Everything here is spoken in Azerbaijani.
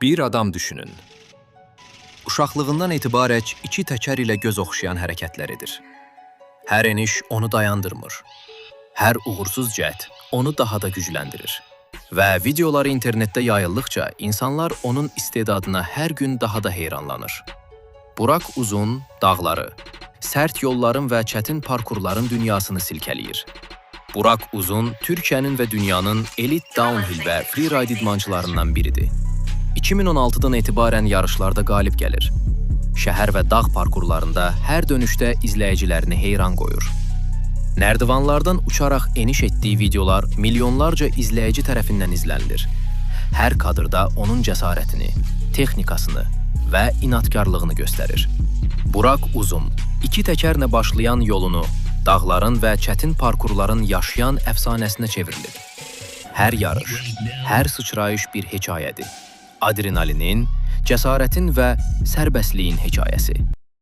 Bir adam düşünün. Uşaqlığından etibarək iki təkər ilə göz oxşayan hərəkətlər edir. Hər eniş onu dayandırmır. Hər uğursuz cəhd onu daha da gücləndirir. Və videoları internetdə yayıldıqca insanlar onun istedadına hər gün daha da heyranlanır. Burak Uzun dağları, sərt yolların və çətin parkurların dünyasını silkələyir. Burak Uzun Türkiyənin və dünyanın elit downhill və freeride idmançılarından biridir. 2016-dan etibarən yarışlarda qalib gəlir. Şəhər və dağ parkurlarında hər dönüşdə izləyicilərini heyran qoyur. Nərdivanlardan uçaraq eniş etdiyi videolar milyonlarca izləyici tərəfindən izlənilir. Hər kadrda onun cəsarətini, texnikasını və inadkarlığını göstərir. Burak Uzun, iki təkərlə başlayan yolunu dağların və çətin parkurların yaşayan əfsanəsinə çevrilib. Hər yarış, hər sıçrayış bir hekayədir. Adrenalinin, cəsarətin və sərbəstliyin hekayəsi.